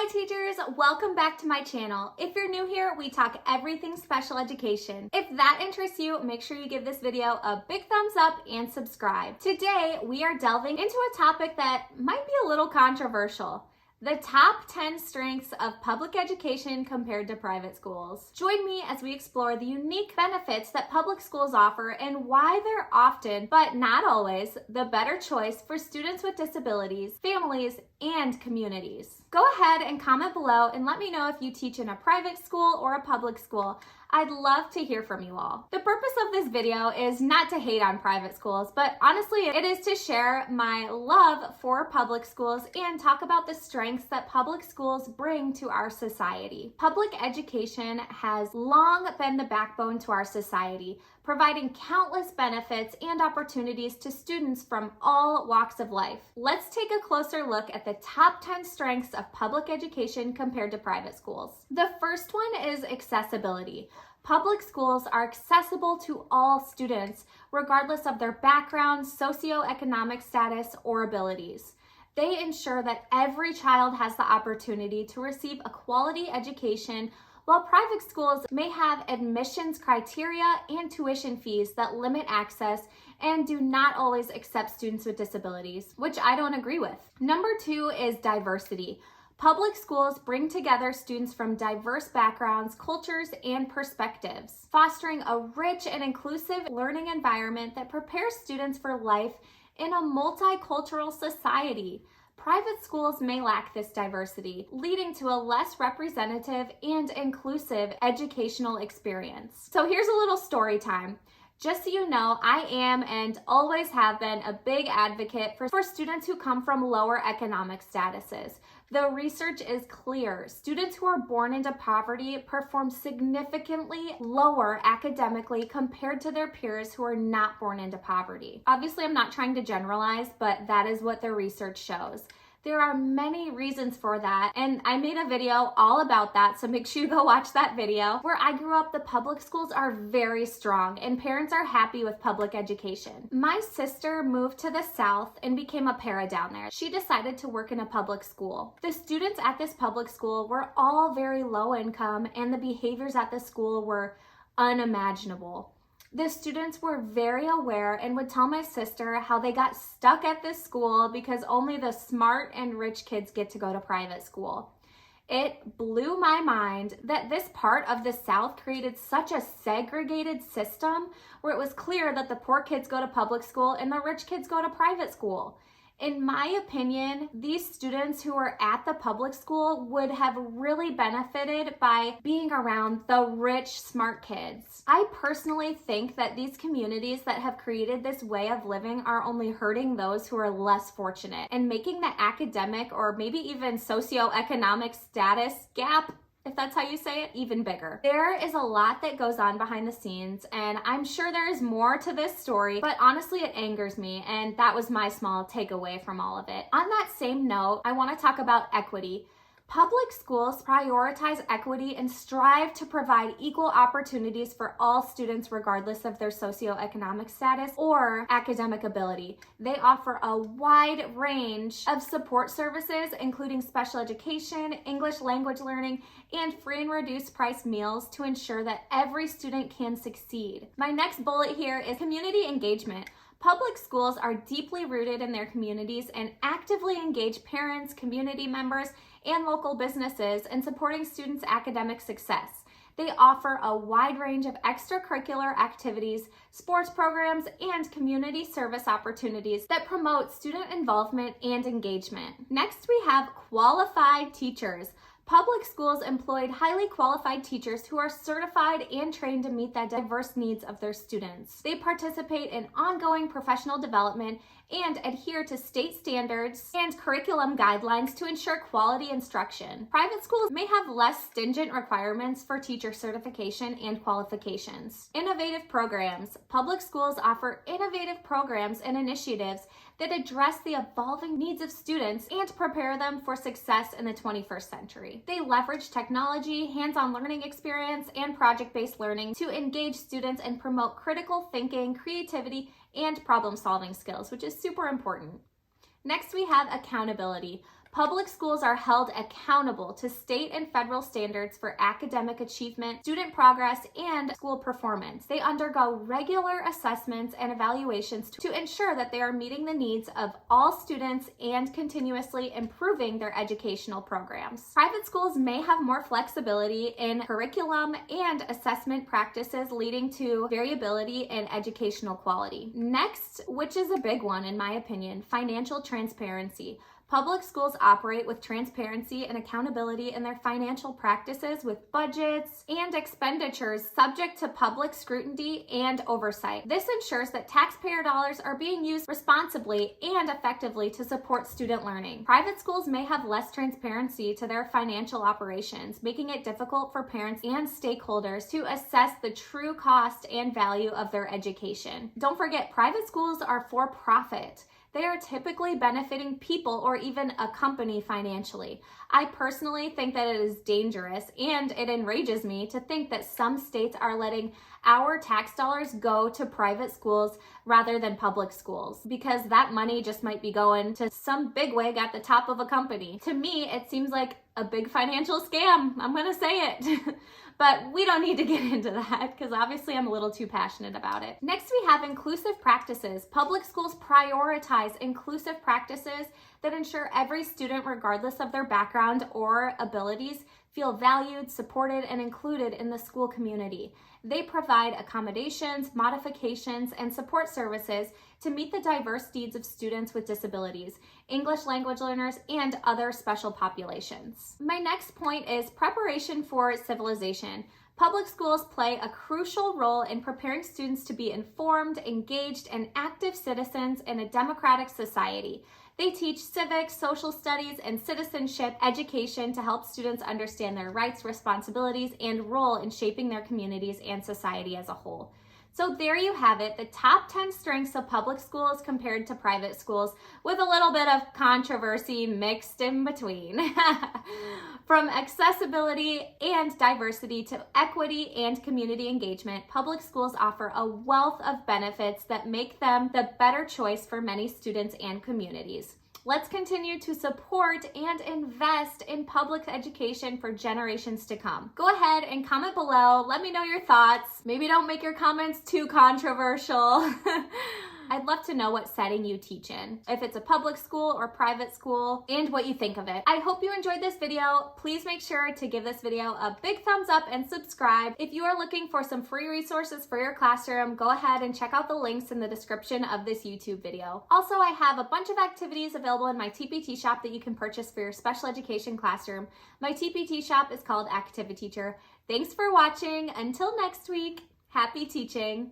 Hi teachers, welcome back to my channel. If you're new here, we talk everything special education. If that interests you, make sure you give this video a big thumbs up and subscribe. Today, we are delving into a topic that might be a little controversial. The top 10 strengths of public education compared to private schools. Join me as we explore the unique benefits that public schools offer and why they're often, but not always, the better choice for students with disabilities, families, and communities. Go ahead and comment below and let me know if you teach in a private school or a public school. I'd love to hear from you all. The purpose of this video is not to hate on private schools, but honestly, it is to share my love for public schools and talk about the strengths that public schools bring to our society. Public education has long been the backbone to our society, providing countless benefits and opportunities to students from all walks of life. Let's take a closer look at the top 10 strengths of public education compared to private schools. The first one is accessibility. Public schools are accessible to all students, regardless of their background, socioeconomic status, or abilities. They ensure that every child has the opportunity to receive a quality education, while private schools may have admissions criteria and tuition fees that limit access and do not always accept students with disabilities, which I don't agree with. Number 2 is diversity. Public schools bring together students from diverse backgrounds, cultures, and perspectives, fostering a rich and inclusive learning environment that prepares students for life in a multicultural society. Private schools may lack this diversity, leading to a less representative and inclusive educational experience. So here's a little story time. Just so you know, I am and always have been a big advocate for students who come from lower economic statuses. The research is clear. Students who are born into poverty perform significantly lower academically compared to their peers who are not born into poverty. Obviously, I'm not trying to generalize, but that is what the research shows. There are many reasons for that, and I made a video all about that, so make sure you go watch that video. Where I grew up, the public schools are very strong, and parents are happy with public education. My sister moved to the South and became a para down there. She decided to work in a public school. The students at this public school were all very low income, and the behaviors at the school were unimaginable. The students were very aware and would tell my sister how they got stuck at this school because only the smart and rich kids get to go to private school. It blew my mind that this part of the South created such a segregated system where it was clear that the poor kids go to public school and the rich kids go to private school. In my opinion, these students who are at the public school would have really benefited by being around the rich, smart kids. I personally think that these communities that have created this way of living are only hurting those who are less fortunate and making the academic or maybe even socioeconomic status gap, if that's how you say it, even bigger. There is a lot that goes on behind the scenes, and I'm sure there is more to this story, but honestly, it angers me, and that was my small takeaway from all of it. On that same note, I want to talk about equity. Public schools prioritize equity and strive to provide equal opportunities for all students regardless of their socioeconomic status or academic ability. They offer a wide range of support services, including special education, English language learning, and free and reduced price meals to ensure that every student can succeed. My next bullet here is community engagement. Public schools are deeply rooted in their communities and actively engage parents, community members, and local businesses in supporting students' academic success. They offer a wide range of extracurricular activities, sports programs, and community service opportunities that promote student involvement and engagement. Next, we have qualified teachers. Public schools employed highly qualified teachers who are certified and trained to meet the diverse needs of their students. They participate in ongoing professional development and adhere to state standards and curriculum guidelines to ensure quality instruction. Private schools may have less stringent requirements for teacher certification and qualifications. Innovative programs. Public schools offer innovative programs and initiatives that address the evolving needs of students and prepare them for success in the 21st century. They leverage technology, hands-on learning experience, and project-based learning to engage students and promote critical thinking, creativity, and problem-solving skills, which is super important. Next, we have accountability. Public schools are held accountable to state and federal standards for academic achievement, student progress, and school performance. They undergo regular assessments and evaluations to ensure that they are meeting the needs of all students and continuously improving their educational programs. Private schools may have more flexibility in curriculum and assessment practices, leading to variability in educational quality. Next, which is a big one in my opinion, financial transparency. Public schools operate with transparency and accountability in their financial practices, with budgets and expenditures subject to public scrutiny and oversight. This ensures that taxpayer dollars are being used responsibly and effectively to support student learning. Private schools may have less transparency to their financial operations, making it difficult for parents and stakeholders to assess the true cost and value of their education. Don't forget, private schools are for profit. They are typically benefiting people or even a company financially. I personally think that it is dangerous, and it enrages me to think that some states are letting our tax dollars go to private schools rather than public schools, because that money just might be going to some bigwig at the top of a company. To me, it seems like a big financial scam. I'm gonna say it. But we don't need to get into that because obviously I'm a little too passionate about it. Next, we have inclusive practices. Public schools prioritize inclusive practices that ensure every student, regardless of their background or abilities, feel valued, supported, and included in the school community. They provide accommodations, modifications, and support services to meet the diverse needs of students with disabilities, English language learners, and other special populations. My next point is preparation for civilization. Public schools play a crucial role in preparing students to be informed, engaged, and active citizens in a democratic society. They teach civics, social studies, and citizenship education to help students understand their rights, responsibilities, and role in shaping their communities and society as a whole. So there you have it, the top 10 strengths of public schools compared to private schools, with a little bit of controversy mixed in between. From accessibility and diversity to equity and community engagement, public schools offer a wealth of benefits that make them the better choice for many students and communities. Let's continue to support and invest in public education for generations to come. Go ahead and comment below. Let me know your thoughts. Maybe don't make your comments too controversial. I'd love to know what setting you teach in, if it's a public school or private school, and what you think of it. I hope you enjoyed this video. Please make sure to give this video a big thumbs up and subscribe. If you are looking for some free resources for your classroom, go ahead and check out the links in the description of this YouTube video. Also, I have a bunch of activities available in my TPT shop that you can purchase for your special education classroom. My TPT shop is called Activity Teacher. Thanks for watching. Until next week, happy teaching.